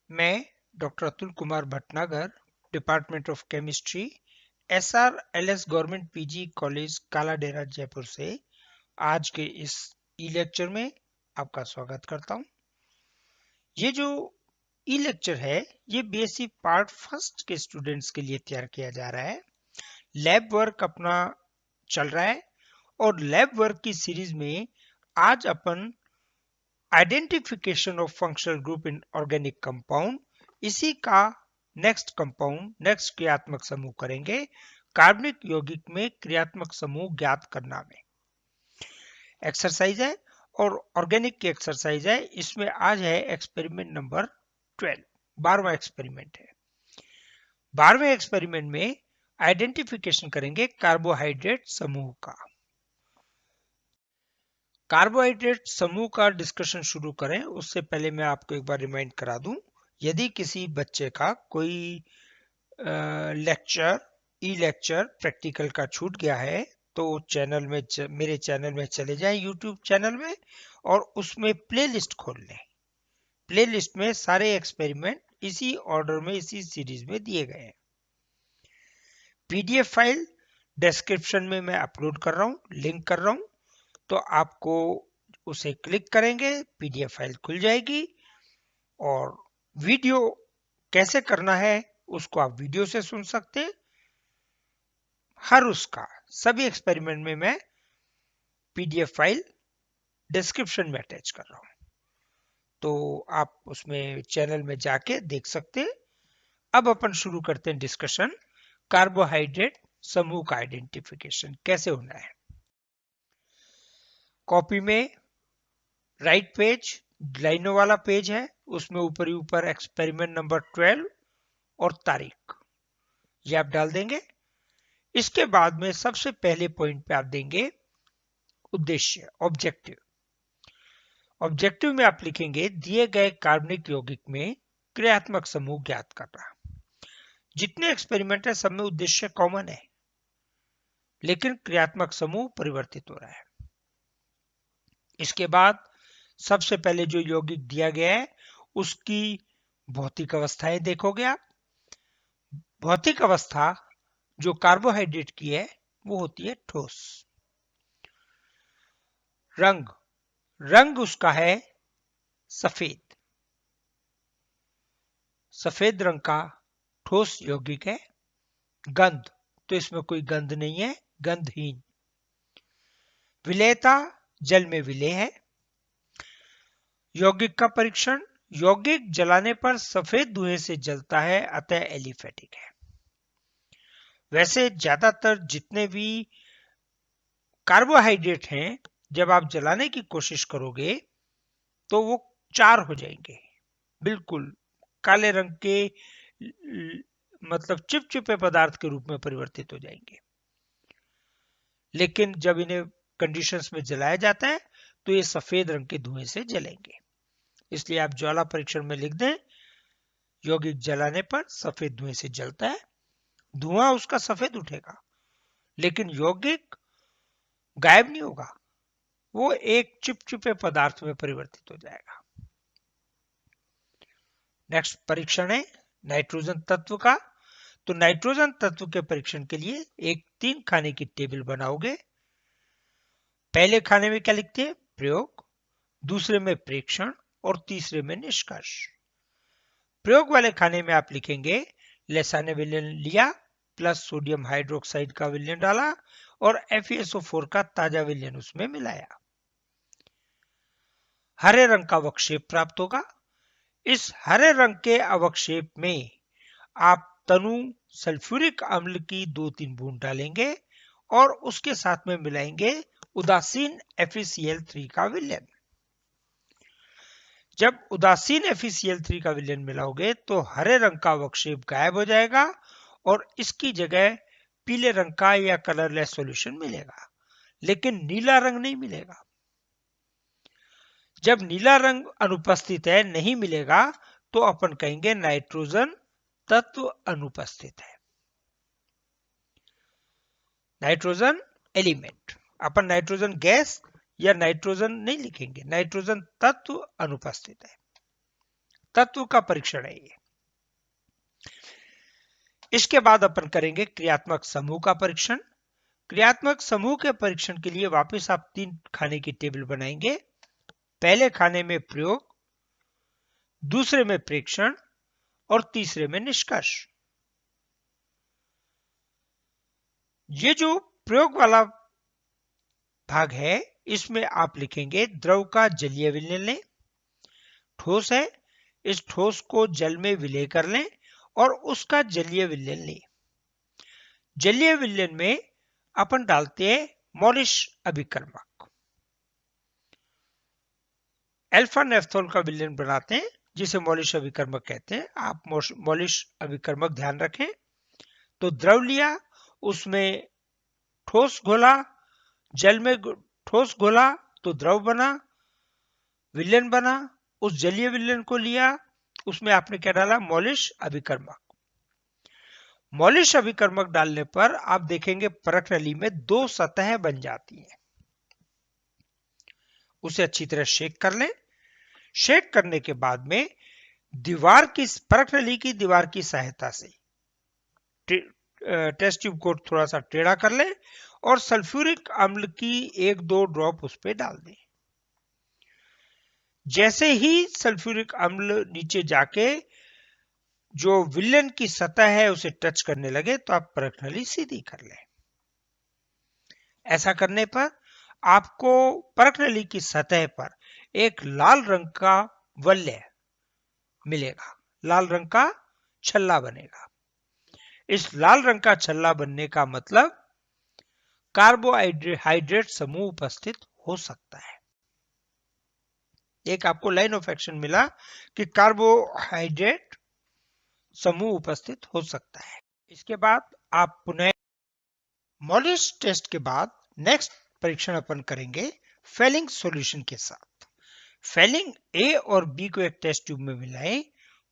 मैं doctor Atul Kumar Bhatnagar, department of chemistry, SRLS government PG college Kaladera Jaipur से आज के इस ई लेक्चर में आपका स्वागत करता हूं। ये जो ई लेक्चर है ये बीएससी पार्ट फर्स्ट के स्टूडेंट्स के लिए तैयार किया जा रहा है। लैब वर्क अपना चल रहा है और लैब वर्क की सीरीज में आज अपन identification of functional group in organic compound, इसी का नेक्स्ट कंपाउंड, नेक्स्ट क्रियात्मक समूह करेंगे। कार्बनिक यौगिक में क्रियात्मक समूह ज्ञात करना में एक्सरसाइज है और ऑर्गेनिक की एक्सरसाइज है। इसमें आज है एक्सपेरिमेंट नंबर 12, 12वां एक्सपेरिमेंट है। 12वें एक्सपेरिमेंट में आइडेंटिफिकेशन करेंगे कार्बोहाइड्रेट समूह का। कार्बोहाइड्रेट समूह का डिस्कशन शुरू करें उससे पहले मैं आपको एक बार रिमाइंड करा दूं, यदि किसी बच्चे का कोई लेक्चर, ई लेक्चर प्रैक्टिकल का छूट गया है तो चैनल में मेरे चैनल में चले जाएं, यूट्यूब चैनल में, और उसमें प्लेलिस्ट खोल लें। प्लेलिस्ट में सारे एक्सपेरिमेंट इसी ऑर्डर में, इसी सीरीज में दिए गए हैं। पीडीएफ फाइल डिस्क्रिप्शन में मैं अपलोड कर रहा हूं, लिंक कर रहा हूं, तो आपको उसे क्लिक करेंगे, पीडीएफ फाइल खुल जाएगी। और वीडियो कैसे करना है उसको आप वीडियो से सुन सकते हैं। हर उसका सभी एक्सपेरिमेंट में मैं पीडीएफ फाइल डिस्क्रिप्शन में अटैच कर रहा हूं, तो आप उसमें चैनल में जाके देख सकते हैं। अब अपन शुरू करते हैं डिस्कशन। कार्बोहाइड्रेट समूह का आइडेंटिफिकेशन कैसे होना है। कॉपी में राइट पेज, लाइनों वाला पेज है, उसमें ऊपर ही ऊपर एक्सपेरिमेंट नंबर 12 और तारीख ये आप डाल देंगे। इसके बाद में सबसे पहले पॉइंट पे आप देंगे उद्देश्य, ऑब्जेक्टिव। ऑब्जेक्टिव में आप लिखेंगे दिए गए कार्बनिक यौगिक में क्रियात्मक समूह ज्ञात करना। जितने एक्सपेरिमेंट है सब में उद्देश्य कॉमन है, लेकिन क्रियात्मक समूह परिवर्तित हो रहा है। इसके बाद सबसे पहले जो यौगिक दिया गया है उसकी भौतिक अवस्थाएं देखोगे आप। भौतिक अवस्था जो कार्बोहाइड्रेट की है वो होती है ठोस। रंग, रंग उसका है सफेद, सफेद रंग का ठोस यौगिक है। गंध, तो इसमें कोई गंध नहीं है, गंधहीन। विलेयता, जल में विलेय है। यौगिक का परीक्षण, यौगिक जलाने पर सफेद धुएं से जलता है, अतः एलिफेटिक है। वैसे ज्यादातर जितने भी कार्बोहाइड्रेट हैं जब आप जलाने की कोशिश करोगे तो वो चार हो जाएंगे, बिल्कुल काले रंग के, मतलब चिपचिपे पदार्थ के रूप में परिवर्तित हो जाएंगे। लेकिन जब इन्हें कंडीशंस में जलाया जाता है तो ये सफेद रंग के धुएं से जलेंगे। इसलिए आप ज्वाला परीक्षण में लिख दें यौगिक जलाने पर सफेद धुएं से जलता है। धुआं उसका सफेद उठेगा लेकिन यौगिक गायब नहीं होगा, वो एक चिपचिपे पदार्थ में परिवर्तित हो जाएगा। नेक्स्ट परीक्षण है नाइट्रोजन तत्व का। तो नाइट्रोजन तत्व के परीक्षण के लिए एक 3 खाने की टेबल बनाओगे। पहले खाने में क्या लिखते हैं? प्रयोग, दूसरे में प्रेक्षण और तीसरे में निष्कर्ष। प्रयोग वाले खाने में आप लिखेंगे लेसाने विलयन लिया प्लस सोडियम हाइड्रोक्साइड का विलयन डाला और FeSO4 का ताजा विलयन उसमें मिलाया। हरे रंग का अवक्षेप प्राप्त होगा। इस हरे रंग के अवक्षेप में आप तनु सल्फ्यूरिक अम्ल की 2-3 बूंद डालेंगे और उसके साथ में मिलाएंगे उदासीन FeCl3 का विलयन। जब उदासीन FeCl3 का विलयन मिलाओगे तो हरे रंग का अवक्षेप गायब हो जाएगा और इसकी जगह पीले रंग का या कलरलेस सॉल्यूशन मिलेगा, लेकिन नीला रंग नहीं मिलेगा। जब नीला रंग अनुपस्थित है, नहीं मिलेगा, तो अपन कहेंगे नाइट्रोजन तत्व अनुपस्थित है। नाइट्रोजन एलिमेंट, अपन नाइट्रोजन गैस या नाइट्रोजन नहीं लिखेंगे, नाइट्रोजन तत्व अनुपस्थित है। तत्व का परीक्षण है ये। इसके बाद अपन करेंगे क्रियात्मक समूह का परीक्षण। क्रियात्मक समूह के परीक्षण के लिए वापस आप 3 खाने की टेबल बनाएंगे। पहले खाने में प्रयोग, दूसरे में प्रेक्षण और तीसरे में निष्कर्ष। ये जो प्रयोग वाला भाग है, इसमें आप लिखेंगे द्रव का जलीय विलयन लें। ठोस है, इस ठोस को जल में विलय कर लें और उसका जलीय विलयन लें। जलीय विलयन में अपन डालते हैं मॉलिश अभिकर्मक। अल्फा नेफ्थोल का विलयन बनाते हैं, जिसे मॉलिश अभिकर्मक कहते हैं। आप मॉलिश अभिकर्मक ध्यान रखें। तो द्रव लिया, उसमें ठोस घोला, जल में ठोस घोला तो द्रव बना, विलयन बना। उस जलीय विलयन को लिया, उसमें आपने क्या डाला? मॉलिश अभिकर्मक। मॉलिश अभिकर्मक डालने पर आप देखेंगे परख नली में 2 सतह बन जाती हैं। उसे अच्छी तरह शेक कर लें। शेक करने के बाद में दीवार की, परख नली की दीवार की सहायता से टेस्ट ट्यूब को थोड़ा सा टेढ़ा कर लें और सल्फ्यूरिक अम्ल की 1-2 ड्रॉप उस पर डाल दें। जैसे ही सल्फ्यूरिक अम्ल नीचे जाके जो विलयन की सतह है उसे टच करने लगे तो आप परख नली सीधी कर लें। ऐसा करने पर आपको परख नली की सतह पर एक लाल रंग का वलय मिलेगा, लाल रंग का छल्ला बनेगा। इस लाल रंग का छल्ला बनने का मतलब कार्बोहाइड्रेट समूह उपस्थित हो सकता है। एक आपको लाइन ऑफ एक्शन मिला कि कार्बोहाइड्रेट समूह उपस्थित हो सकता है। इसके बाद आप पुनः मॉलिश टेस्ट के बाद नेक्स्ट परीक्षण अपन करेंगे फेलिंग सॉल्यूशन के साथ। फेलिंग ए और बी को एक टेस्ट ट्यूब में मिलाएं,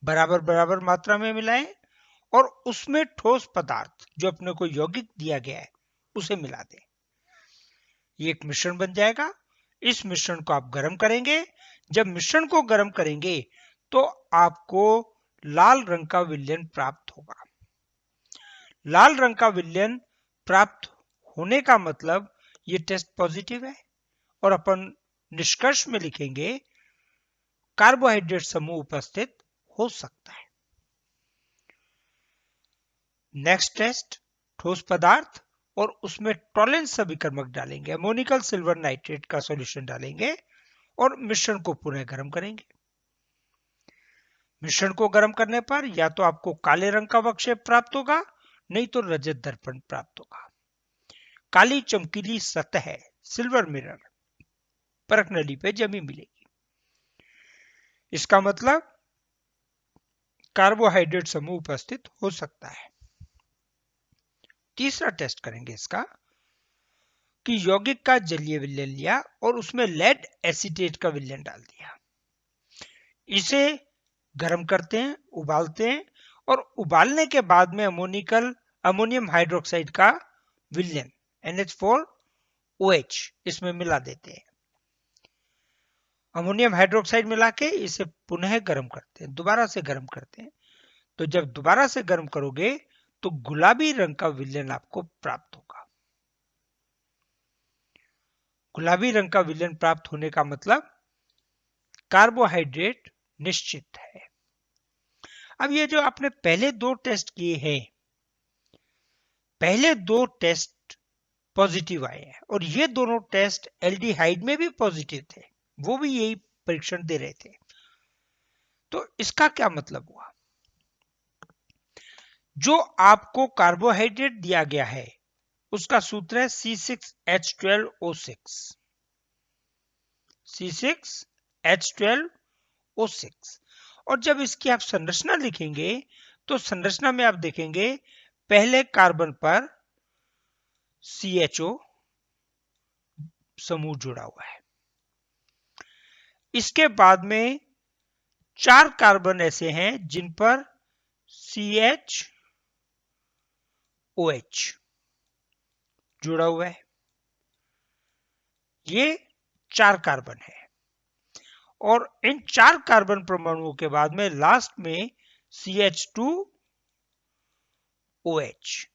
बराबर बराबर मात्रा में मिलाएं और उसमें ठोस पदार्थ जो अपने को यौगिक दिया गया है उसे मिला दें। ये एक मिश्रण बन जाएगा। इस मिश्रण को आप गर्म करेंगे। जब मिश्रण को गर्म करेंगे तो आपको लाल रंग का विलयन प्राप्त होगा। लाल रंग का विलयन प्राप्त होने का मतलब ये टेस्ट पॉजिटिव है और अपन निष्कर्ष में लिखेंगे कार्बोहाइड्रेट समूह उपस्थित हो सकता है। नेक्स्ट टेस्ट ठोस पदार्थ और उसमें टॉलेंस अभिकर्मक डालेंगे, अमोनिकल सिल्वर नाइट्रेट का सॉल्यूशन डालेंगे और मिश्रण को पुनः गर्म करेंगे। मिश्रण को गर्म करने पर या तो आपको काले रंग का अवक्षेप प्राप्त होगा, नहीं तो रजत दर्पण प्राप्त होगा। काली चमकीली सतह सिल्वर मिरर परख नली पे जमी मिलेगी। इसका मतलब कार्बोहाइड्रेट समूह उपस्थित हो सकता है। तीसरा टेस्ट करेंगे इसका कि यौगिक का जलीय विलयन लिया और उसमें लेड एसीटेट का विलयन डाल दिया। इसे गर्म करते हैं, उबालते हैं और उबालने के बाद में अमोनियम हाइड्रोक्साइड का विलयन NH4OH इसमें मिला देते हैं। अमोनियम हाइड्रोक्साइड मिला के इसे पुनः गर्म करते हैं, दोबारा से गर्म करते हैं। तो जब दोबारा से गर्म करोगे तो गुलाबी रंग का विलयन आपको प्राप्त होगा। गुलाबी रंग का विलयन प्राप्त होने का मतलब कार्बोहाइड्रेट निश्चित है। अब ये जो आपने पहले 2 टेस्ट किए हैं, पहले 2 टेस्ट पॉजिटिव आए हैं और ये दोनों टेस्ट एल्डिहाइड में भी पॉजिटिव थे, वो भी यही परीक्षण दे रहे थे। तो इसका क्या मतलब हुआ? जो आपको कार्बोहाइड्रेट दिया गया है उसका सूत्र है C6H12O6। C6H12O6 और जब इसकी आप संरचना लिखेंगे तो संरचना में आप देखेंगे पहले कार्बन पर CHO समूह जुड़ा हुआ है। इसके बाद में 4 कार्बन ऐसे हैं जिन पर CHOH जुड़ा हुआ है। ये 4 कार्बन है और इन 4 कार्बन परमाणुओं के बाद में लास्ट में CH2OH।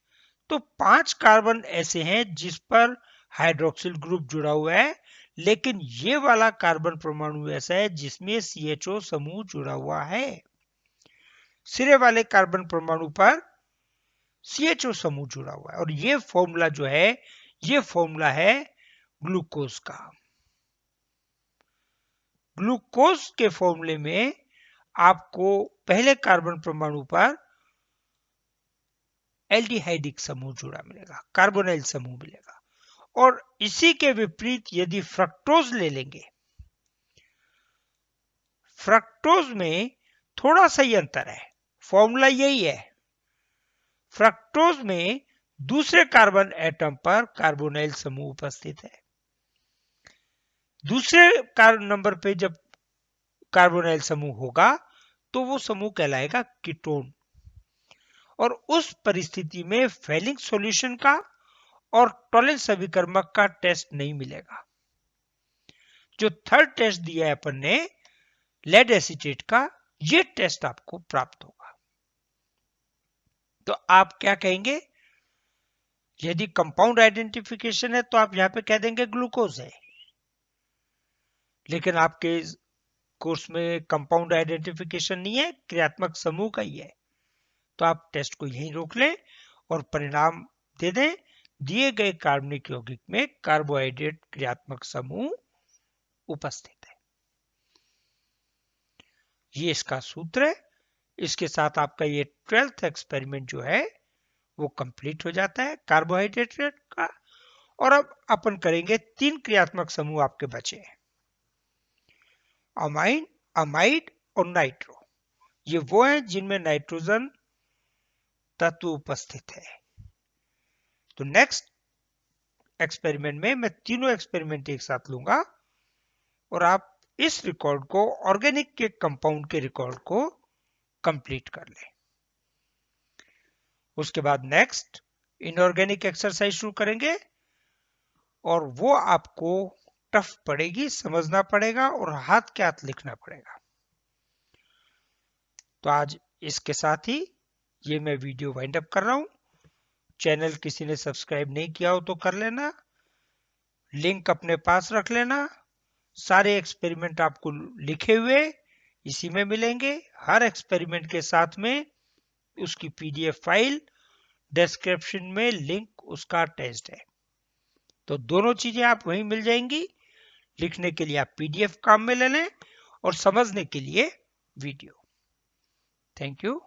तो 5 कार्बन ऐसे हैं जिस पर हाइड्रोक्सिल ग्रुप जुड़ा हुआ है, लेकिन ये वाला कार्बन परमाणु ऐसा है जिसमें CHO समूह जुड़ा हुआ है। सिरे वाले कार्बन परमाणु पर CHO समूह जुड़ा हुआ है और ये फॉर्मूला जो है ये फॉर्मूला है ग्लूकोज का। ग्लूकोज के फॉर्मूले में आपको पहले कार्बन परमाणु पर एल्डिहाइडिक समूह जुड़ा मिलेगा, कार्बोनाइल समूह मिलेगा। और इसी के विपरीत यदि फ्रक्टोज ले लेंगे, फ्रक्टोज में थोड़ा सा ही अंतर है, फॉर्मूला यही है। फ्रक्टोज में दूसरे कार्बन एटम पर कार्बोनाइल समूह उपस्थित है। दूसरे नंबर पे जब कार्बोनाइल समूह होगा तो वो समूह कहलाएगा कीटोन। और उस परिस्थिति में फेलिंग सॉल्यूशन का और टॉलेंस अभिकर्मक का टेस्ट नहीं मिलेगा। जो थर्ड टेस्ट दिया है अपन ने लेड एसीटेट का, ये टेस्ट आपको प्राप्त होगा। तो आप क्या कहेंगे? यदि कंपाउंड आइडेंटिफिकेशन है तो आप यहां पे कह देंगे ग्लूकोज है, लेकिन आपके कोर्स में कंपाउंड आइडेंटिफिकेशन नहीं है, क्रियात्मक समूह का ही है। तो आप टेस्ट को यहीं रोक लें और परिणाम दे दें। दिए गए कार्बनिक यौगिक में कार्बोहाइड्रेट क्रियात्मक समूह उपस्थित है। ये इसका सूत्र है। इसके साथ आपका ये 12th एक्सपेरिमेंट जो है वो कंप्लीट हो जाता है कार्बोहाइड्रेट का। और अब अपन करेंगे 3 क्रियात्मक समूह आपके बचे हैं, अमाइन, अमाइड और नाइट्रो। ये वो हैं जिनमें नाइट्रोजन तत्व उपस्थित है। तो नेक्स्ट एक्सपेरिमेंट में मैं तीनों एक्सपेरिमेंट एक साथ लूंगा और आप इस रिकॉर्ड को, ऑर्गेनिक के कंपाउंड के रिकॉर्ड को कंप्लीट कर लें। उसके बाद नेक्स्ट इनऑर्गेनिक एक्सरसाइज शुरू करेंगे और वो आपको टफ पड़ेगी, समझना पड़ेगा और हाथ के हाथ लिखना पड़ेगा। तो आज इसके साथ ही ये मैं वीडियो वाइंड अप कर रहा हूं। चैनल किसी ने सब्सक्राइब नहीं किया हो तो कर लेना, लिंक अपने पास रख लेना। सारे एक्सपेरिमेंट आपको लिखे हुए इसी में मिलेंगे। हर एक्सपेरिमेंट के साथ में उसकी PDF फाइल, डिस्क्रिप्शन में लिंक उसका अटैच्ड है। तो दोनों चीजें आप वहीं मिल जाएंगी। लिखने के लिए आप PDF काम में ले लें और समझने के लिए वीडियो। Thank you.